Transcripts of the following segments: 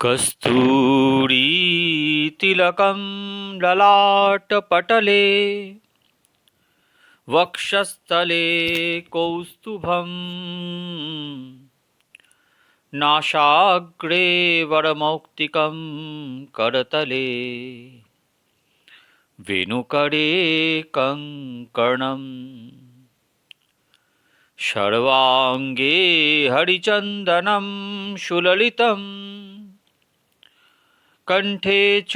कस्तूरीतिलकं ललाटपटले वक्षस्थले कौस्तुभं नासाग्रे वरमौक्तिकं करतले वेणुकरे कङ्कणम् सर्वाङ्गे हरिचन्दनं सुललितं कण्ठे च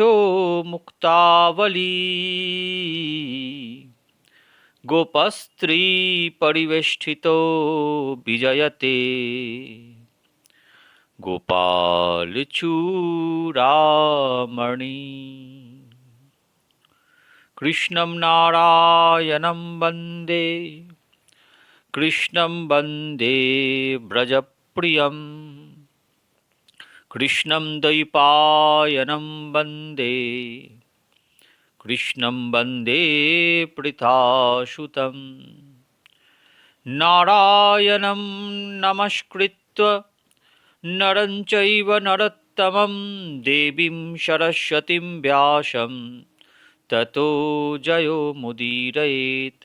मुक्तावली गोपस्त्री परिवेष्टितो विजयते गोपालचूडामणि। कृष्णं नारायणं वन्दे कृष्णं वन्दे व्रजप्रियं कृष्णं द्वैपायनं वन्दे कृष्णं वन्दे पृथासुतं। नारायणं नमस्कृत्य नरं चैव नरोत्तमं देवीं सरस्वतीं व्यासं ततो जयो मुदीरयेत्।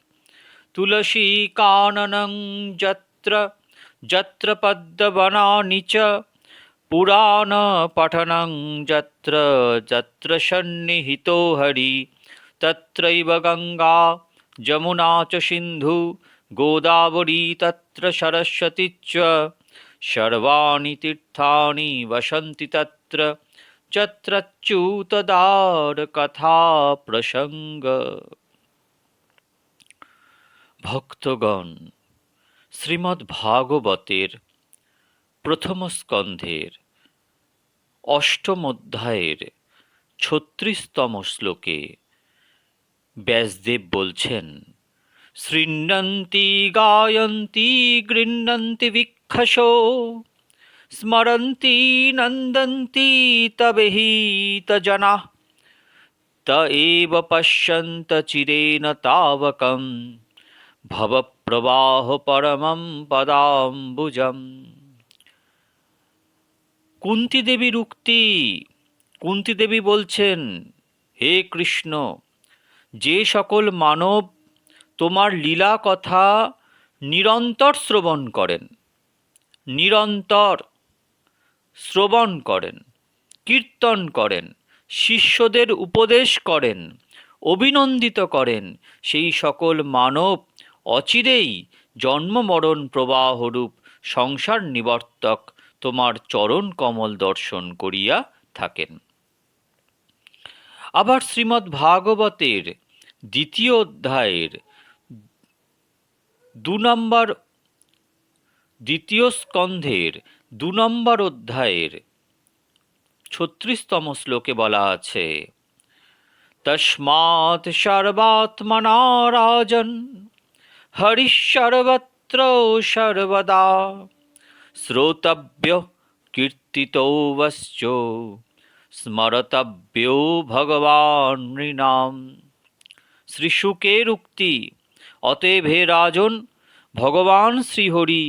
तुलसीकाननं यत्र यत्र पद्मवनानि च पुराणपठनं यत्र यत्र सन्निहितो हरि तत्रैव गङ्गा यमुना च सिन्धु गोदावरी तत्र सरस्वती च सर्वाणि तीर्थानि वसन्ति तत्र चत्रच्युतदारकथा प्रसङ्ग। ভক্তগণ, শ্রীমদ্ ভাগবতের প্রথম স্কন্ধের অষ্টম অধ্যায়ের ৩৬তম শ্লোকে ব্যাসদেব বলছেন, শৃণ্বন্তি গায়ন্তি গৃহ্ণন্তি ভিক্ষসো স্মরন্তি নন্দন্তি তবেহিত জনাঃ ত এব পশ্যন্ত চিরেণ তাবকম ভবপ্রবাহ পরমম পদাম্বুজম। কুন্তী দেবীর উক্তি। কুন্তী দেবী বলছেন, হে কৃষ্ণ, যে সকল মানব তোমার লীলা কথা নিরন্তর শ্রবণ করেন, নিরন্তর শ্রবণ করেন, কীর্তন করেন, শিষ্যদের উপদেশ করেন, অভিনন্দিত করেন, সেই সকল মানব অচিরেই জন্ম মরণ প্রবাহরূপ সংসার নিবর্তক তোমার চরণ কমল দর্শন করিয়া থাকেন। আবার শ্রীমদ্ ভাগবতের দ্বিতীয় অধ্যায়ের দ্বিতীয় স্কন্ধের ২ নম্বর অধ্যায়ের ৩৬তম শ্লোকে বলা আছে, তস্মাৎ সর্বাত্মনা রাজন হরিঃ সর্বত্র সর্বদা শ্রোতব্য কীর্তিতব্যশ্চ স্মরতব্য ভগবান নৃণাম। শ্রীশুকের উক্তি, অতএব হে রাজন, ভগবান শ্রীহরি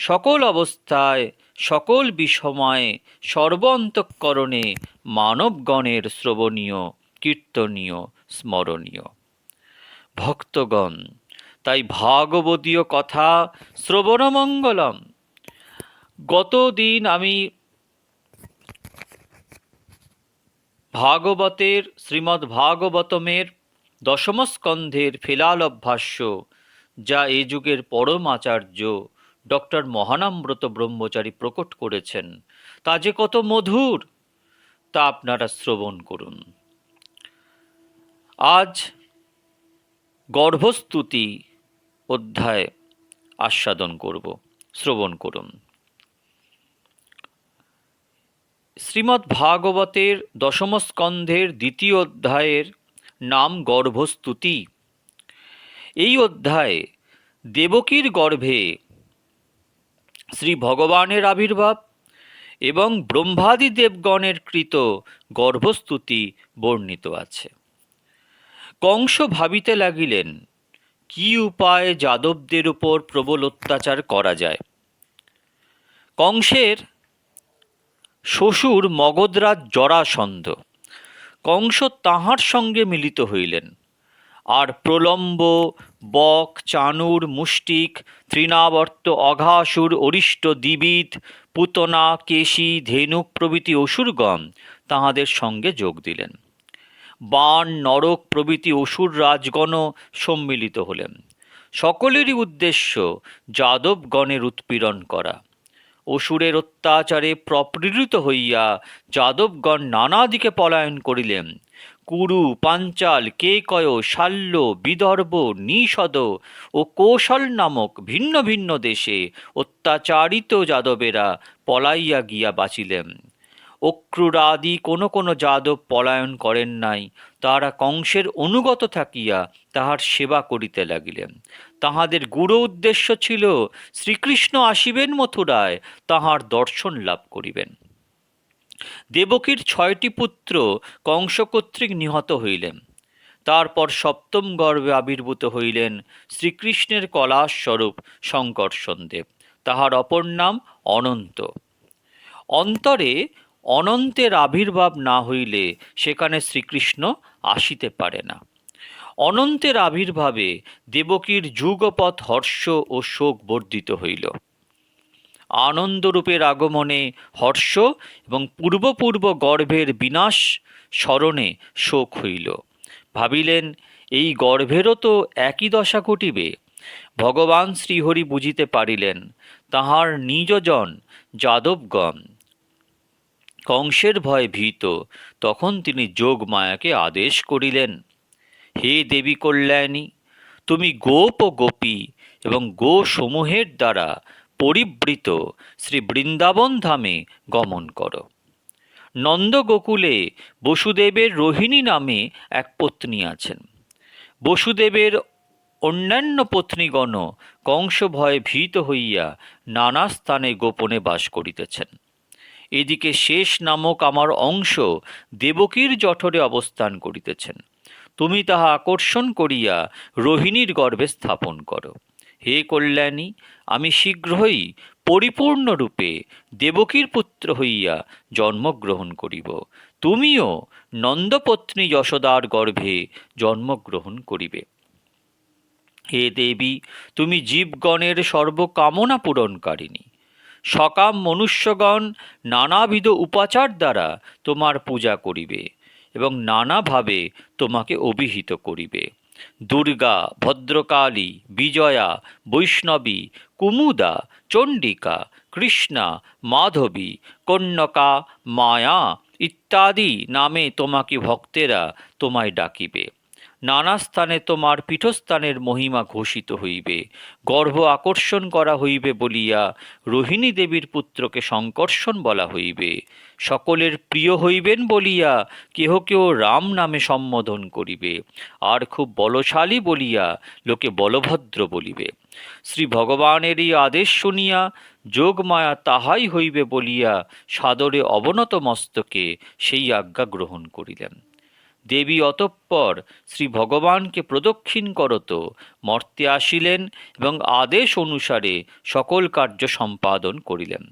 সকল অবস্থায় সকল বিষময়ে সর্ব অন্তঃকরণে মানবগণের শ্রবণীয়, কীর্তনীয়, স্মরণীয়। ভক্তগণ, তাই ভাগবতীয় কথা শ্রবণমঙ্গলম। গতদিন আমি ভাগবতের শ্রীমদ্ ভাগবতমের দশম স্কন্ধের ফেলালভ ভাষ্য, যা এ যুগের পরম আচার্য ডক্টর মহানামব্রত ব্রহ্মচারী প্রকট করেছেন, তা যে কত মধুর তা আপনারা শ্রবণ করুন। আজ গর্ভস্তুতি অধ্যায় আস্বাদন করব, শ্রবণ করুন। শ্রীমদ্ ভাগবতের দশম স্কন্ধের দ্বিতীয় অধ্যায়ের নাম গর্ভস্তুতি। এই অধ্যায়ে দেবকীর গর্ভে শ্রী ভগবানের আবির্ভাব এবং ব্রহ্মাদি দেবগণের কৃত গর্ভস্তুতি বর্ণিত আছে। কংস ভাবিতে লাগিলেন, কি উপায়ে যাদবদের উপর প্রবল অত্যাচার করা যায়। কংসের শ্বশুর মগধরাজ জরাসন্ধ। কংস তাঁহার সঙ্গে মিলিত হইলেন। আর প্রলম্ব, বক, চানুর, মুষ্টিক, তৃণাবর্ত, অঘাসুর, অরিষ্ট, দ্বিবিদ, পুতনা, কেশী, ধেনুক প্রভৃতি অসুরগণ তাহাদের সঙ্গে যোগ দিলেন। বাণ, নরক প্রভৃতি অসুর রাজগণও সম্মিলিত হলেন। সকলেরই উদ্দেশ্য যাদবগণের উৎপীড়ন করা। অসুরের অত্যাচারে প্রপীড়িত হইয়া যাদবগণ নানা দিকে পলায়ন করিলেন। কুরু, পাঞ্চাল, কেকয়, শাল্য, বিদর্ভ, নিষদ ও কৌশল নামক ভিন্ন ভিন্ন দেশে অত্যাচারিত যাদবেরা পলাইয়া গিয়া বাঁচিলেন। অক্রূরাদি কোনো কোনো যাদব পলায়ন করেন নাই, তাহারা কংসের অনুগত থাকিয়া তাহার সেবা করিতে লাগিলেন। তাহাদের গুড় উদ্দেশ্য ছিল শ্রীকৃষ্ণ আসিবেন মথুরায়, তাহার দর্শন লাভ করিবেন। দেবকীর 6টি পুত্র কংস কর্তৃক নিহত হইলেন। তারপর সপ্তম গর্ভে আবির্ভূত হইলেন শ্রীকৃষ্ণের কলাস্বরূপ শঙ্কর্ষণদেব। তাহার অপর নাম অনন্ত। অন্তরে অনন্তের আবির্ভাব না হইলে সেখানে শ্রীকৃষ্ণ আসিতে পারে না। অনন্তের আবির্ভাবে দেবকীর যুগপৎ হর্ষ ও শোক বর্ধিত হইল। আনন্দরূপের আগমনে হর্ষ এবং পূর্ব গর্ভের বিনাশ স্মরণে শোক হইল। ভাবিলেন, এই গর্ভেরও তো একই দশা ঘটিবে। ভগবান শ্রীহরি বুঝিতে পারিলেন তাহার নিজজন যাদবগণ কংসের ভয়ে ভীত। তখন তিনি যোগমায়াকে আদেশ করিলেন, হে দেবী কল্যাণী, তুমি গোপ ও গোপী এবং গো সমূহের দ্বারা পরিবৃত শ্রী বৃন্দাবন ধামে গমন করো। নন্দগোকুলে বসুদেবের রোহিণী নামে এক পত্নী আছেন। বসুদেবের অন্যান্য পত্নীগণ কংস ভয়ে ভীত হইয়া নানা স্থানে গোপনে বাস করিতেছেন। এদিকে শেষ নামক আমার অংশ দেবকীর জঠরে অবস্থান করিতেছেন। তুমি তাহা আকর্ষণ করিয়া রোহিণীর গর্ভে স্থাপন করো। হে কল্যাণী, আমি শীঘ্রই পরিপূর্ণরূপে দেবকীর পুত্র হইয়া জন্মগ্রহণ করিব। তুমিও নন্দপত্নী যশোদার গর্ভে জন্মগ্রহণ করিবে। হে দেবী, তুমি জীবগণের সর্বকামনা পূরণকারিণী। সকাম মনুষ্যগণ নানাবিধ উপাচার দ্বারা তোমার পূজা করিবে এবং নানাভাবে তোমাকে অভিহিত করিবে। দুর্গা, ভদ্রকালী, বিজয়া, বৈষ্ণবী, কুমুদা, চণ্ডিকা, কৃষ্ণা, মাধবী, কন্যকা, মায়া ইত্যাদি নামে তোমাকে ভক্তেরা তোমায় ডাকিবে। নানা স্থানে তোমার পীঠস্থানের মহিমা ঘোষিত হইবে। গর্ভ আকর্ষণ করা হইবে বলিয়া রোহিণী দেবীর পুত্রকে শঙ্কর্ষণ বলা হইবে। সকলের প্রিয় হইবেন বলিয়া কেহ কেহ রাম নামে সম্বোধন করিবে, আর খুব বলশালী বলিয়া লোকে বলভদ্র বলিবে। শ্রী ভগবানের এই আদেশ শুনিয়া যোগমায়া তাহাই হইবে বলিয়া সাদরে অবনত মস্তকে সেই আজ্ঞা গ্রহণ করিলেন। দেবী অতঃপর শ্রী ভগবানকে প্রদক্ষিণ করত মর্তে আসিলেন এবং আদেশ অনুসারে সকল কার্য সম্পাদন করিলেন।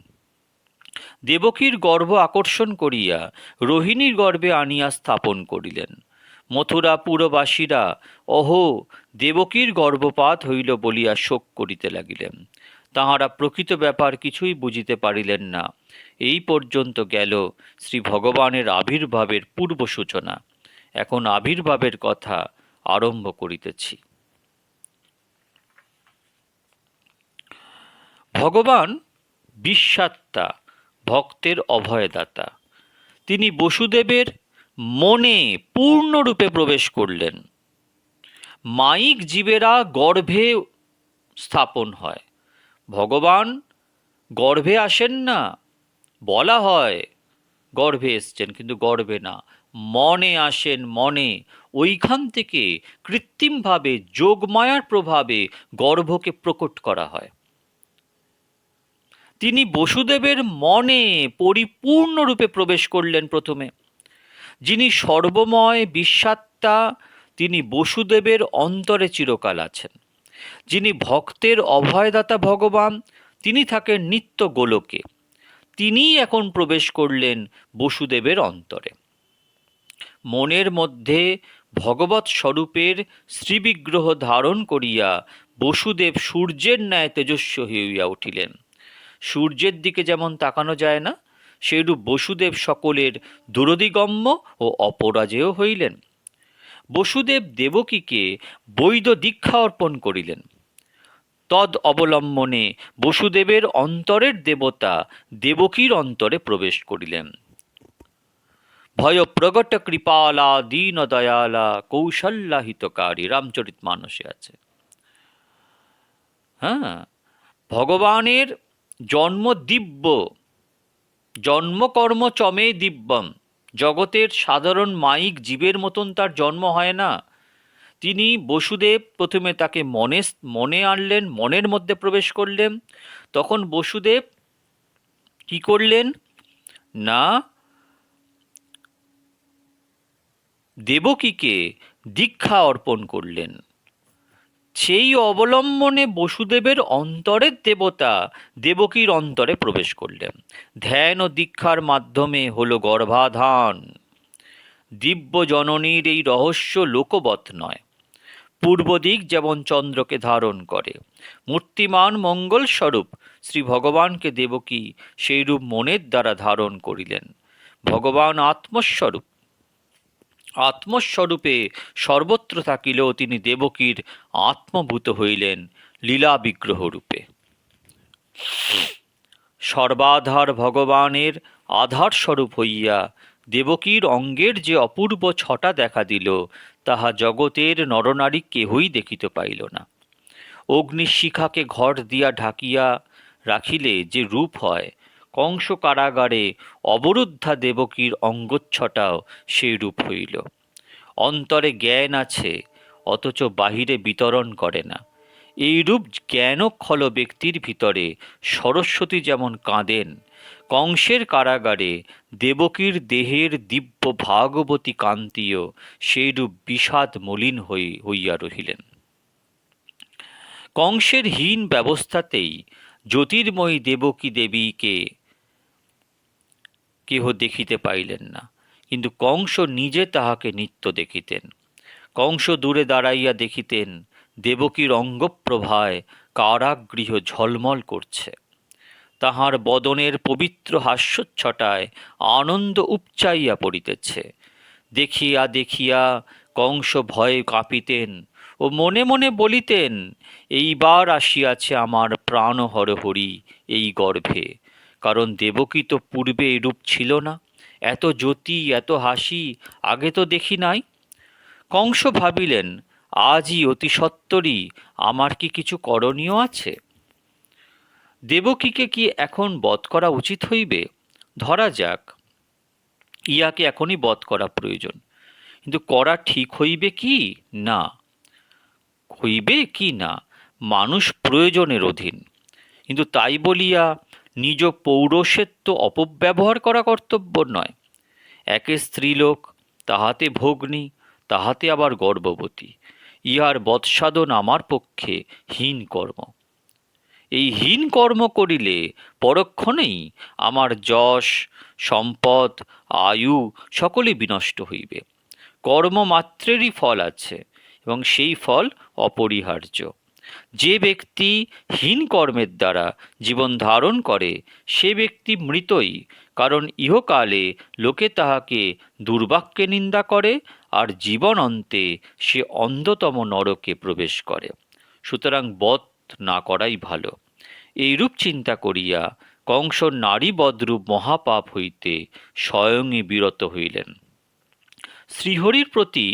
দেবকীর গর্ভ আকর্ষণ করিয়া রোহিণীর গর্ভে আনিয়া স্থাপন করিলেন। মথুরাপুরবাসীরা অহো, দেবকীর গর্ভপাত হইল বলিয়া শোক করিতে লাগিলেন। তাহারা প্রকৃত ব্যাপার কিছুই বুঝিতে পারিলেন না। এই পর্যন্ত গেল শ্রী ভগবানের আবির্ভাবের পূর্ব সূচনা। এখন আবির্ভাবের কথা আরম্ভ করিতেছি। ভগবান বিশ্বাত্মা, ভক্তের অভয়দাতা। তিনি বসুদেবের মনে পূর্ণরূপে প্রবেশ করলেন। মায়িক জীবেরা গর্ভে স্থাপন হয়, ভগবান গর্ভে আসেন না। বলা হয় গর্ভে এসছেন, কিন্তু গর্ভে না, মনে আসেন, মনে। ওইখান থেকে কৃত্রিমভাবে যোগমায়ার প্রভাবে গর্ভকে প্রকট করা হয়। তিনি বসুদেবের মনে পরিপূর্ণরূপে প্রবেশ করলেন প্রথমে। যিনি সর্বময় বিশ্বাত্মা, তিনি বসুদেবের অন্তরে চিরকাল আছেন। যিনি ভক্তের অভয়দাতা ভগবান, তিনি থাকেন নিত্য গোলকে। তিনিই এখন প্রবেশ করলেন বসুদেবের অন্তরে। মনের মধ্যে ভগবৎ স্বরূপের শ্রীবিগ্রহ ধারণ করিয়া বসুদেব সূর্যের ন্যায় তেজস্বী হইয়া উঠিলেন। সূর্যের দিকে যেমন তাকানো যায় না, সেইরূপ বসুদেব সকলের দুরধিগম্য ও অপরাজেয় হইলেন। বসুদেব দেবকীকে বৈদ দীক্ষা অর্পণ করিলেন। তদ অবলম্বনে বসুদেবের অন্তরের দেবতা দেবকীর অন্তরে প্রবেশ করিলেন। ভয় প্রগট কৃপালা দীন দয়ালা কৌশল্যা হিতকারী, রামচরিত মানসে আছে। হ্যাঁ, ভগবানের জন্ম দিব্য, জন্মকর্ম চমে দিব্যম। জগতের সাধারণ মাইক জীবের মতন তার জন্ম হয় না। তিনি বসুদেব প্রথমে তাকে মনে আনলেন, মনের মধ্যে প্রবেশ করলেন। তখন বসুদেব কি করলেন না, দেবকীকে দীক্ষা অর্পণ করলেন। সেই অবলম্বনে বসুদেবের অন্তরের দেবতা দেবকীর অন্তরে প্রবেশ করলেন। ধ্যান ও দীক্ষার মাধ্যমে হলো গর্ভাধান। দিব্য জননীর এই রহস্য লোকবৎ নয়। পূর্ব দিক যেমন চন্দ্রকে ধারণ করে, মূর্তিমান মঙ্গল স্বরূপ শ্রী ভগবানকে দেবকী সেইরূপ মনের দ্বারা ধারণ করিলেন। ভগবান আত্মস্বরূপ, আত্মস্বরূপে সর্বত্র থাকিলেও তিনি দেবকীর আত্মভূত হইলেন লীলা বিগ্রহ রূপে। সর্বাধার ভগবানের আধার স্বরূপ হইয়া দেবকীর অঙ্গের যে অপূর্ব ছটা দেখা দিল, তাহা জগতের নরনারী কেহই দেখিতে পাইল না। অগ্নিশিখাকে ঘর দিয়া ঢাকিয়া রাখিলে যে রূপ হয়, কংস কারাগারে অবরুদ্ধা দেবকীর অঙ্গচ্ছটাও সেই রূপ হইল। অন্তরে জ্ঞান আছে, অথচ বাহিরে বিতরণ করে না। এইরূপ জ্ঞানক্ষল ব্যক্তির ভিতরে সরস্বতী যেমন কাঁদেন, কংসের কারাগারে দেবকীর দেহের দিব্য ভাগবতী কান্তিও সেইরূপ বিষাদ মলিন হইয়া রহিলেন। কংসের হীন ব্যবস্থাতেই জ্যোতির্ময়ী দেবকী দেবীকে কেহ দেখিতে পাইলেন না, কিন্তু কংস নিজে তাহাকে নিত্য দেখিতেন। কংস দূরে দাঁড়াইয়া দেখিতেন দেবকীর অঙ্গপ্রভায় কারাগৃহ ঝলমল করছে। তাহার বদনের পবিত্র হাস্যোচ্ছটায় আনন্দ উপচাইয়া পড়িতেছে। দেখিয়া দেখিয়া কংস ভয়ে কাঁপিতেন ও মনে মনে বলিতেন, এইবার আসিয়াছে আমার প্রাণহর হরি এই গর্ভে। কারণ দেবকী তো পূর্বে এরূপ ছিল না, এত জ্যোতি এত হাসি আগে তো দেখি নাই। কংস ভাবিলেন, আজই অতি সত্বরই আমার কি কিছু করণীয় আছে? দেবকীকে কি এখন বধ করা উচিত হইবে? ধরা যাক ইহাকে এখনই বধ করা প্রয়োজন, কিন্তু করা ঠিক হইবে কি না, হইবে কি না মানুষ প্রয়োজনের অধীন। কিন্তু তাই বলিয়া নিজ পৌরুষেত্ব অপব্যবহার করা কর্তব্য নয়। একে স্ত্রীলোক, তাহাতে ভগ্নী, তাহাতে আবার গর্ভবতী, ইহার বৎসাধন আমার পক্ষে হীন কর্ম। এই হীন কর্ম করিলে পরক্ষণেই আমার যশ, সম্পদ, আয়ু সকলই বিনষ্ট হইবে। কর্মমাত্রেরই ফল আছে এবং সেই ফল অপরিহার্য। যে ব্যক্তি হীন কর্মের দ্বারা জীবন ধারণ করে সে ব্যক্তি মৃতই, কারণ ইহকালে লোকে তাহাকে দুর্বাক্যে নিন্দা করে আর জীবন অন্তে সে অন্ধতম নরকে প্রবেশ করে। সুতরাং বধ না করাই ভালো। এইরূপ চিন্তা করিয়া কংস নারী বদরূপ মহাপাপ হইতে স্বয়ংই বিরত হইলেন। শ্রীহরির প্রতি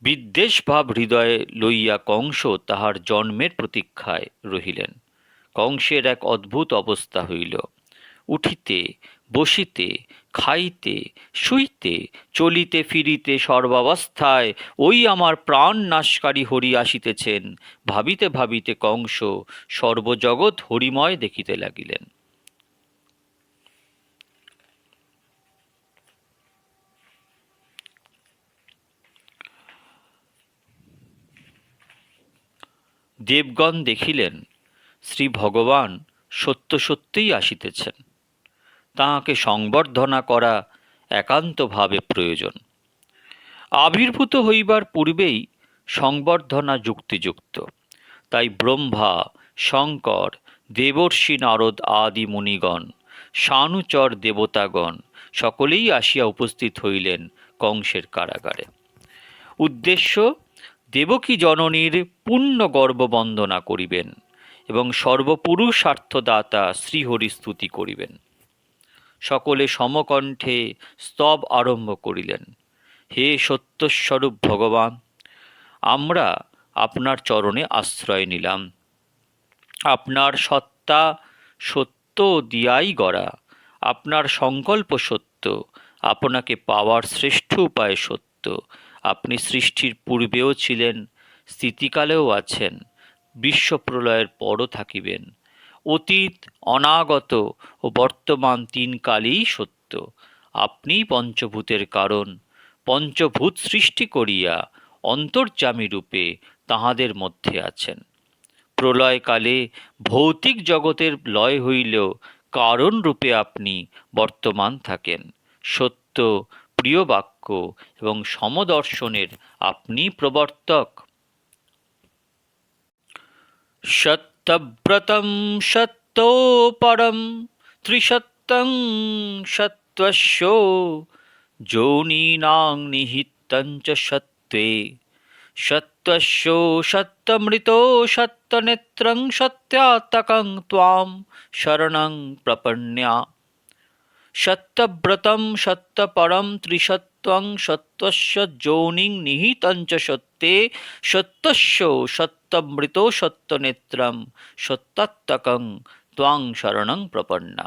বিদ্বেষ ভাব হৃদয়ে লইয়া কংস তাহার জন্মের প্রতীক্ষায় রহিলেন। কংসের এক অদ্ভুত অবস্থা হইল। উঠিতে, বসিতে, খাইতে, শুইতে, চলিতে ফিরিতে সর্বাবস্থায় ওই আমার প্রাণ নাশকারী হরি আসিতেছেন ভাবিতে ভাবিতে কংস সর্বজগৎ হরিময় দেখিতে লাগিলেন। দেবগণ দেখিলেন শ্রী ভগবান সত্য সত্যিই আসিতেছেন, তাঁহাকে সংবর্ধনা করা একান্তভাবে প্রয়োজন। আবির্ভূত হইবার পূর্বেই সংবর্ধনা যুক্তিযুক্ত। তাই ব্রহ্মা, শঙ্কর, দেবর্ষি নারদ আদি মুনিগণ, সানুচর দেবতাগণ সকলেই আসিয়া উপস্থিত হইলেন কংসের কারাগারে। উদ্দেশ্য, দেবকী জননীর পূর্ণ গর্ব বন্দনা করিবেন এবং সর্বপুরুষার্থদাতা শ্রীহরি স্তুতি করিবেন। সকলে সমকণ্ঠে স্তব আরম্ভ করিলেন। হে সত্যস্বরূপ ভগবান, আমরা আপনার চরণে আশ্রয় নিলাম। আপনার সত্তা সত্য দিয়াই গড়া, আপনার সংকল্প সত্য, আপনাকে পাওয়ার শ্রেষ্ঠ উপায় সত্য। আপনি সৃষ্টির পূর্বেও ছিলেন, স্থিতিকালেও আছেন, বিশ্বপ্রলয়ের পরও থাকিবেন। অতীত, অনাগত ও বর্তমান তিন কালই সত্য। আপনিই পঞ্চভূতের কারণ। পঞ্চভূত সৃষ্টি করিয়া অন্তর্যামী রূপে তাহাদের মধ্যে আছেন। প্রলয়কালে ভৌতিক জগতের লয় হইলেও কারণ রূপে আপনি বর্তমান থাকেন। সত্য, প্রিয় বাক্য এবং সমদর্শনের আপনি প্রবর্তক। সত্যব্রতম সত্যোপরম ত্রিসত্যং সত্ত্বস্য যোনিনাং নিহিতং চ সত্ত্বে সত্ত্বস্য সত্যমৃতো সত্যনেত্রং সত্যাত্মকং ত্বাম শরণং প্রপন্যা। সত্যব্রতম সত্যপরম ত্রিসত্যং সত্ত্বস্য যোনিং নিহিতং চ সত্যে সত্যস্য সত্যমৃতো সত্যনেত্রং সত্যাত্মকং ত্বাং শরণং প্রপন্না।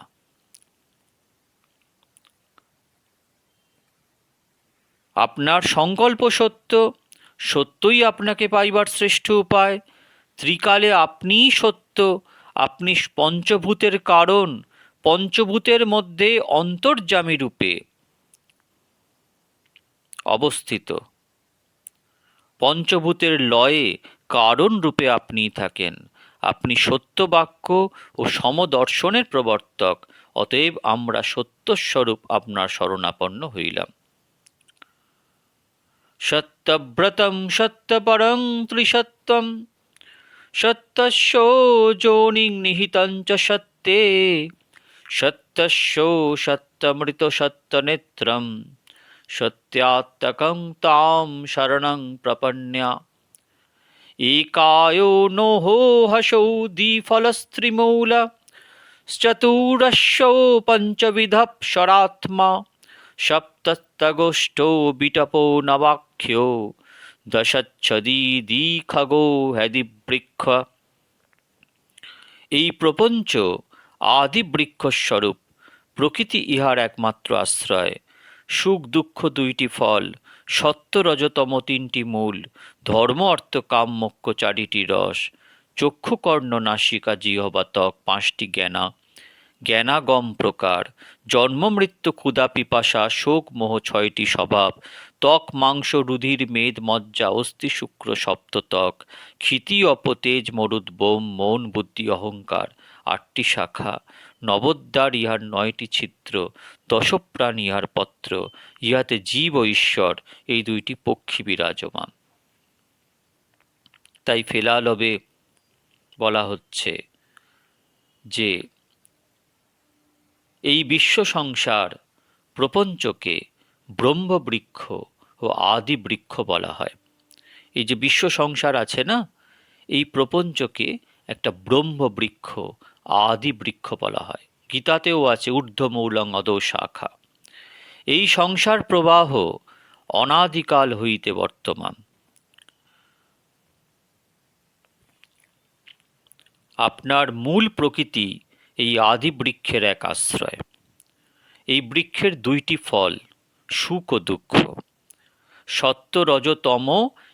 আপনার সংকল্প সত্য, সত্যই আপনাকে পাইবার শ্রেষ্ঠ উপায়। ত্রিকালে আপনিই সত্য, আপনি পঞ্চভূতের কারণ, পঞ্চভূতের মধ্যে অন্তর্যামী রূপে অবস্থিত। পঞ্চভূতের লয়ে কারণ রূপে আপনি থাকেন। আপনি সত্য বাক্য ও সমদর্শনের প্রবর্তক। অতএব আমরা সত্যস্বরূপ আপনার শরণাপন্ন হইলাম। সত্যব্রতম সত্যপরং ত্রিসত্যম সত্যস্য যোনিং নিহিতং চ সত্যে সত্যস্য সত্যমৃত সত্যনেত্রং সত্যাত্মকং তাম শরণং প্রপন্যা। একায়ো নোহো হসৌ দ্বিফলস্ত্রিমূল চতুরস্যো পঞ্চবিধঃ সপ্তস্তগোষ্ঠো বিটপো নবাখ্যো দশচ্ছদি দ্বিখগো হ্যদিবৃক্ষ। এই প্রপঞ্চ আদিবৃক্ষস্বরূপ। প্রকৃতি ইহার একমাত্র আশ্রয়। সুখ দুঃখ দুইটি ফল, সত্য রজতম তিনটি মূল, ধর্ম অর্থ কাম মোক্ষ চারিটি রস, চক্ষু কর্ণ নাসিকা জিহ্বা ত্বক পাঁচটি জ্ঞানা, জ্ঞানাগম প্রকার, জন্ম মৃত্যু ক্ষুধা পিপাসা শোক মোহ ছয়টি স্বভাব, ত্বক মাংস রুধির মেদ মজ্জা অস্থি শুক্র সপ্তত্বক, ক্ষিতি অপতেজ মরুদ বোম মৌন বুদ্ধি অহংকার আটটি শাখা, নবোদ্বার ইহার নয়টি ছিদ্র, দশপ্রাণ ইহার পত্র, ইহাতে জীব ও ঈশ্বর এই দুইটি পক্ষী বিরাজমান। তাই ফেলালবে বলা হচ্ছে যে এই বিশ্ব সংসার প্রপঞ্চকে ব্রহ্মবৃক্ষ ও আদি বৃক্ষ বলা হয়। এই যে বিশ্ব সংসার আছে না, এই প্রপঞ্চকে একটা ব্রহ্মবৃক্ষ আদি বৃক্ষ বলা হয়। গীতাতেও আছে ঊর্ধ্বমূলং অধো শাখা। এই সংসার প্রবাহ অনাদিকাল হইতে বর্তমান। আপনার মূল প্রকৃতি এই আদি বৃক্ষের এক আশ্রয়। এই বৃক্ষের দুইটি ফল, সুখ ও দুঃখ। সত্য রজ তম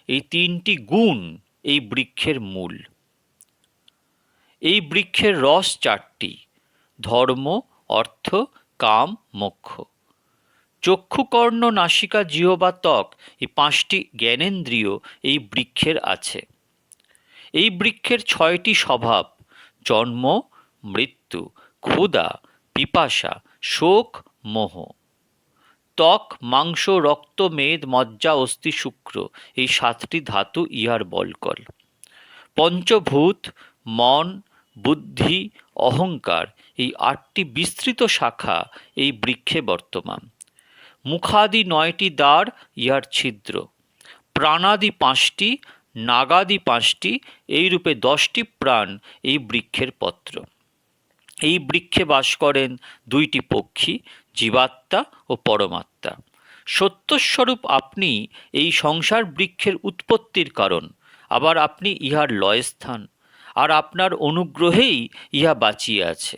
এই তিনটি গুণ এই বৃক্ষের মূল। এই বৃক্ষের রস চারটি, ধর্ম অর্থ কাম মোক্ষ। চক্ষু কর্ণ নাসিকা জিহ্বা ত্বক এই পাঁচটি জ্ঞানেন্দ্রিয় এই বৃক্ষের আছে। এই বৃক্ষের ছয়টি স্বভাব, জন্ম মৃত্যু, ক্ষুধা, পিপাসা, শোক, মোহ। ত্বক, মাংস, রক্ত, মেদ, মজ্জা, অস্থি, শুক্র, এই 7টি ধাতু ইহার বলকল। পঞ্চভূত, মন, বুদ্ধি, অহংকার, এই 8টি বিস্তৃত শাখা এই বৃক্ষে বর্তমান। মুখাদি 9টি দ্বার ইহার ছিদ্র, প্রাণাদি 5টি, নাগাদি 5টি, এইরূপে 10টি প্রাণ এই বৃক্ষের পত্র। এই বৃক্ষে বাস করেন 2টি পক্ষী, জীবাত্মা ও পরমাত্মা। সত্যস্বরূপ আপনি এই সংসার বৃক্ষের উৎপত্তির কারণ, আবার আপনি ইহার লয়স্থান, আর আপনার অনুগ্রহেই ইহা বাঁচিয়ে আছে।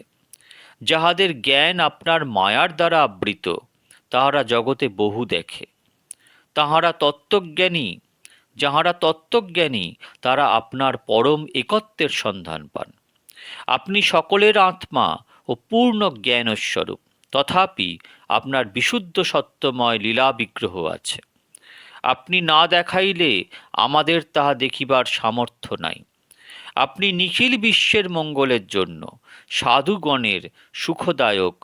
যাহাদের জ্ঞান আপনার মায়ার দ্বারা আবৃত, তাহারা জগতে বহু দেখে। যাহারা তত্ত্বজ্ঞানী তারা আপনার পরম একত্বের সন্ধান পান। আপনি সকলের আত্মা ও পূর্ণ জ্ঞানস্বরূপ, তথাপি আপনার বিশুদ্ধ সত্যময় লীলা বিগ্রহ আছে। আপনি না দেখাইলে আমাদের তাহা দেখিবার সামর্থ্য নাই। আপনি নিখিল বিশ্বের মঙ্গলের জন্য সাধুগণের সুখদায়ক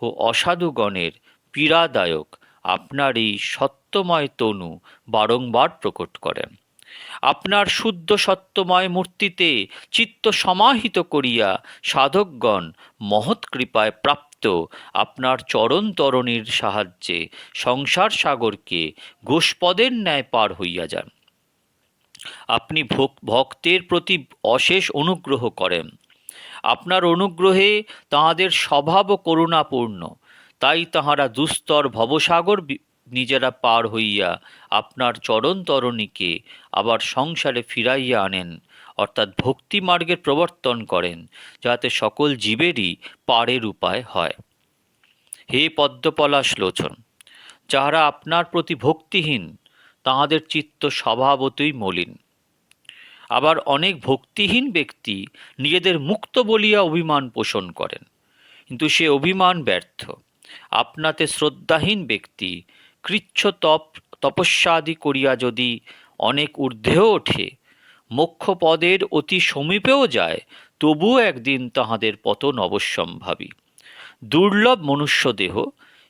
ও অসাধুগণের পীড়াদায়ক আপনার এই সত্যময় তনু বারংবার প্রকট করেন। আপনার শুদ্ধ সত্যময় মূর্তিতে চিত্ত সমাহিত করিয়া সাধকগণ মহৎ কৃপায় প্রাপ্ত আপনার চরণ তরণীর সাহায্যে সংসার সাগরকে গোষ্পদের ন্যায় পার হইয়া যান। আপনি ভক্তের প্রতি অশেষ অনুগ্রহ করেন। আপনার অনুগ্রহে তাহাদের স্বভাব করুণাপূর্ণ, তাই তাহারা দুস্তর ভবসাগর নিজেরা পার হইয়া আপনার চরণ তরণীকে আবার সংসারে ফিরাইয়া আনেন, অর্থাৎ ভক্তি মার্গের প্রবর্তন করেন, যাতে সকল জীবেরই পারের উপায় হয়। হে পদ্মপলাশ লোচন, যাহারা আপনার প্রতি ভক্তিহীন, তাহাদের চিত্ত স্বভাবতই মলিন। আবার অনেক ভক্তিহীন ব্যক্তি নিজেদের মুক্ত বলিয়া অভিমান পোষণ করেন, কিন্তু সে অভিমান ব্যর্থ। আপনাতে শ্রদ্ধাহীন ব্যক্তি কৃচ্ছ তপস্যাদি করিয়া যদি অনেক ঊর্ধ্বেও ওঠে, মোক্ষ পদের অতি সমীপেও যায়, তবুও একদিন তাহাদের পতন অবশ্যম্ভাবী। দুর্লভ মনুষ্য দেহ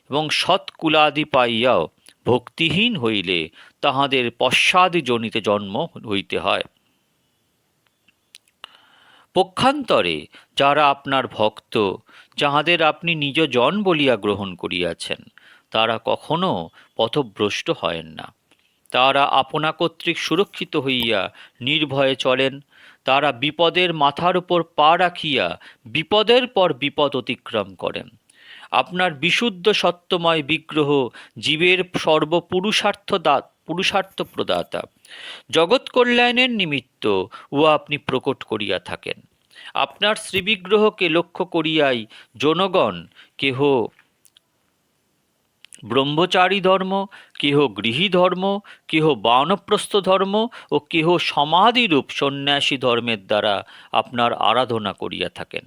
এবং সৎকুলাদি পাইয়াও ভক্তিহীন হইলে তাহাদের পশ্চাদি জনিতে জন্ম হইতে হয়। পক্ষান্তরে যারা আপনার ভক্ত, যাহাদের আপনি নিজ জন বলিয়া গ্রহণ করিয়াছেন, তারা কখনো পথভ্রষ্ট হয়েন না। তারা আপনা কর্তৃক সুরক্ষিত হইয়া নির্ভয়ে চলেন। তারা বিপদের মাথার উপর পা রাখিয়া বিপদের পর বিপদ অতিক্রম করেন। আপনার বিশুদ্ধ সত্যময় বিগ্রহ জীবের পুরুষার্থ প্রদাতা। জগৎ কল্যাণের নিমিত্ত উহা আপনি প্রকট করিয়া থাকেন। আপনার শ্রীবিগ্রহকে লক্ষ্য করিয়াই জনগণ কেহ ব্রহ্মচারী ধর্ম, কেহ গৃহী ধর্ম, কেহ বানপ্রস্থ ধর্ম ও কেহ সমাধিরূপ সন্ন্যাসী ধর্মের দ্বারা আপনার আরাধনা করিয়া থাকেন।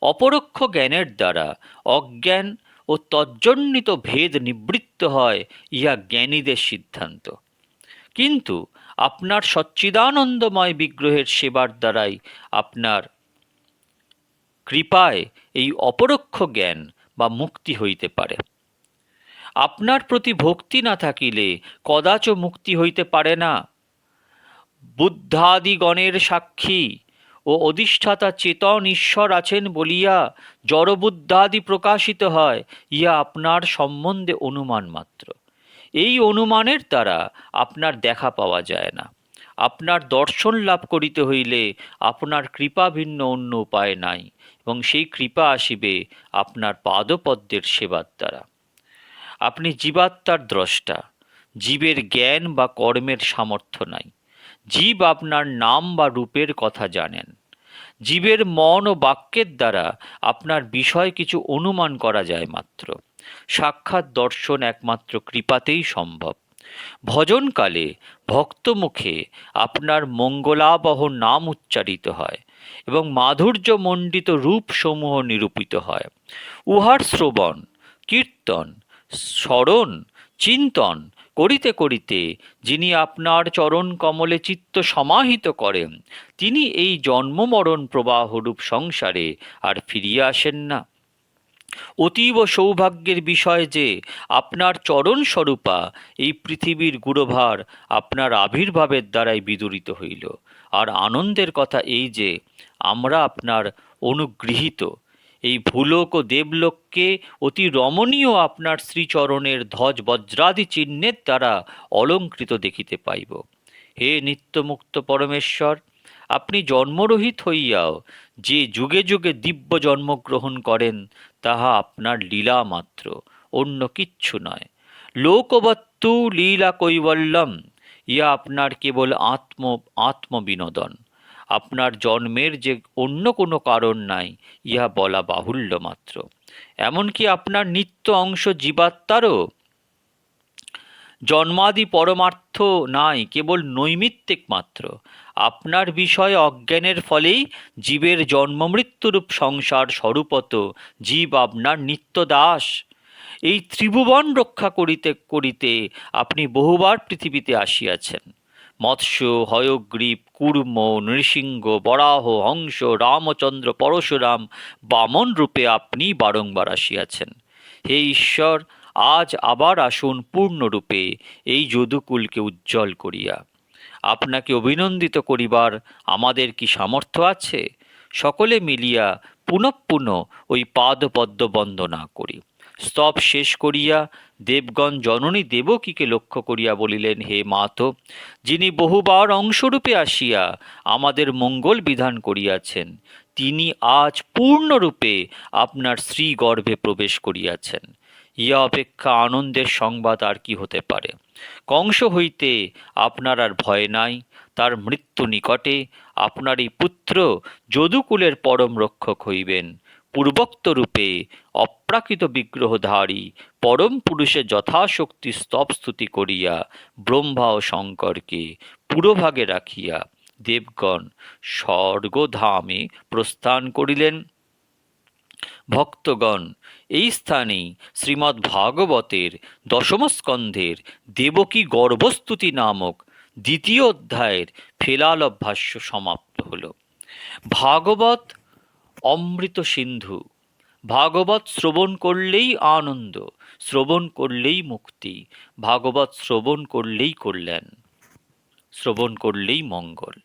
অপরোক্ষ জ্ঞানের দ্বারা অজ্ঞান ও তজ্জন্যিত ভেদ নিবৃত্ত হয়, ইহা জ্ঞানীদের সিদ্ধান্ত। কিন্তু আপনার সচ্চিদানন্দময় বিগ্রহের সেবার দ্বারাই আপনার কৃপায় এই অপরোক্ষ জ্ঞান বা মুক্তি হইতে পারে। আপনার প্রতি ভক্তি না থাকিলে কদাচ মুক্তি হইতে পারে না। বুদ্ধাদিগণের সাক্ষী ও অধিষ্ঠাতা চেতন ঈশ্বর আছেন বলিয়া জড়বুদ্ধাদি প্রকাশিত হয়, ইহা আপনার সম্বন্ধে অনুমান মাত্র। এই অনুমানের দ্বারা আপনার দেখা পাওয়া যায় না। আপনার দর্শন লাভ করিতে হইলে আপনার কৃপা ভিন্ন অন্য উপায় নাই, এবং সেই কৃপা আসিবে আপনার পাদপদ্মের সেবার দ্বারা। আপনি জীবাত্মার দ্রষ্টা। জীবের জ্ঞান বা কর্মের সামর্থ্য নাই। জীব আপনার নাম বা রূপের কথা জানেন। জীবের মন ও বাক্যের দ্বারা আপনার বিষয় কিছু অনুমান করা যায় মাত্র। সাক্ষাৎ দর্শন একমাত্র কৃপাতেই সম্ভব। ভজনকালে ভক্তমুখে আপনার মঙ্গলাবহ নাম উচ্চারিত হয় এবং মাধুর্যমণ্ডিত রূপসমূহ নিরূপিত হয়। উহার শ্রবণ, কীর্তন, স্মরণ, চিন্তন করিতে করিতে যিনি আপনার চরণ কমলে চিত্ত সমাহিত করেন, তিনি এই জন্ম মরণ প্রবাহরূপ সংসারে আর ফিরিয়া আসেন না। অতীব সৌভাগ্যের বিষয় যে আপনার চরণ স্বরূপা এই পৃথিবীর গুরুভার আপনার আবির্ভাবের দ্বারাই বিদূরিত হইল। আর আনন্দের কথা এই যে আমরা আপনার অনুগৃহীত এই ভূলোক ও দেবলোককে অতি রমণীয় আপনার শ্রীচরণের ধ্বজ বজ্রাদি চিহ্নের দ্বারা অলঙ্কৃত দেখিতে পাইব। হে নিত্যমুক্ত পরমেশ্বর, আপনি জন্মরহিত হইয়াও যে যুগে যুগে দিব্য জন্মগ্রহণ করেন, তাহা আপনার লীলা মাত্র, অন্য কিচ্ছু নয়। লোকবত্তু লীলা কৈবল্যম, ইয়া আপনার কেবল আত্মবিনোদন। আপনার জন্মের যে অন্য কোনো কারণ নাই, ইহা বলা বাহুল্য মাত্র। এমনকি আপনার নিত্য অংশ জীবাত্মারও জন্মাদি পরমার্থ নাই, কেবল নৈমিত্তিক মাত্র। আপনার বিষয়ে অজ্ঞানের ফলেই জীবের জন্মমৃত্যুরূপ সংসার স্বরূপত জীব আপনার নিত্য দাস। এই ত্রিভুবন রক্ষা করিতে করিতে আপনি বহুবার পৃথিবীতে আসিয়াছেন। মৎস্য, হয়গ্রীব, কূর্ম, নৃসিংহ, বরাহ, হংস, রামচন্দ্র, পরশুরাম, বামন রূপে আপনি বারংবার আসিয়াছেন। হে ঈশ্বর, আজ আবার আসুন পূর্ণরূপে এই যদুকুলকে উজ্জ্বল করিয়া। আপনাকে অভিনন্দিত করিবার আমাদের কি সামর্থ্য আছে? সকলে মিলিয়া পুনঃ পুনঃ ওই পাদপদ্ম বন্দনা করি। স্তব শেষ করিয়া দেবগণ জননী দেবকীকে লক্ষ্য করিয়া বলিলেন, হে মাতো, যিনি বহুবার অংশরূপে আসিয়া আমাদের মঙ্গল বিধান করিয়াছেন, তিনি আজ পূর্ণরূপে আপনার শ্রীগর্ভে প্রবেশ করিয়াছেন। ইয়া অপেক্ষা আনন্দের সংবাদ আর কি হতে পারে? কংস হইতে আপনার আর ভয় নাই। তার মৃত্যু নিকটে আপনার এই পুত্র যদুকুলের পরম রক্ষক হইবেন। পূর্বোক্ত রূপে অপ্রাকৃত বিগ্রহধারী পরম পুরুষের যথাশক্তি স্তব স্তুতি করিয়া ব্রহ্মা ও শঙ্করকে পুরোভাগে রাখিয়া দেবগণ স্বর্গধামে প্রস্থান করিলেন। ভক্তগণ, এই স্থানেই শ্রীমদ্ ভাগবতের দশম স্কন্ধের দেবকী গর্ভস্তুতি নামক দ্বিতীয় অধ্যায়ের ফেলালভ ভাষ্য সমাপ্ত হল। ভাগবত অমৃত সিন্ধু। ভাগবত শ্রবণ করলেই আনন্দ, শ্রবণ করলেই মুক্তি, ভাগবত শ্রবণ করলেই কল্যাণ, শ্রবণ করলেই মঙ্গল।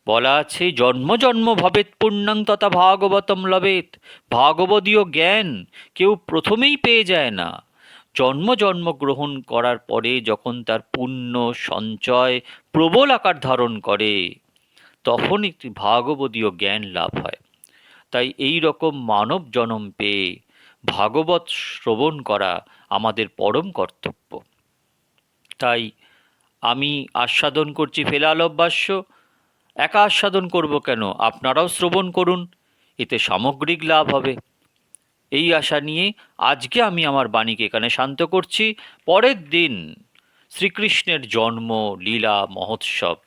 বলা আছে, জন্ম জন্ম ভবেত পুণ্যং তথা ভাগবতম লবেত। ভাগবতীয় জ্ঞান কেউ প্রথমেই পেয়ে যায় না। জন্ম জন্ম গ্রহণ করার পরে যখন তার পুণ্য সঞ্চয় প্রবল আকার ধারণ করে, তখন একটি ভাগবতীয় জ্ঞান লাভ হয়। তাই এই রকম মানব জন্ম পেয়ে ভাগবত শ্রবণ করা আমাদের পরম কর্তব্য। তাই আমি আস্বাদন করছি ফেলালভ ভাষ্য। একা আস্বাদন করব কেন, আপনারাও শ্রবণ করুন, এতে সামগ্রিক লাভ হবে। এই আশা নিয়ে আজকে আমি আমার বাণীকে এখানে শান্ত করছি। পরের দিন শ্রীকৃষ্ণের জন্ম লীলা মহোৎসব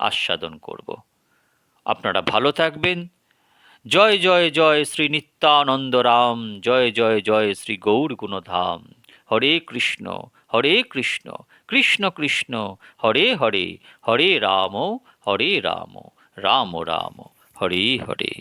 আস্বাদন করব। আপনারা ভালো থাকবেন। জয় জয় জয় শ্রী নিত্যানন্দ রাম, জয় জয় জয় শ্রী গৌর গুণধাম। হরে কৃষ্ণ কৃষ্ণ কৃষ্ণ হরে হরে, হরে রাম রাম রাম হরে হরে।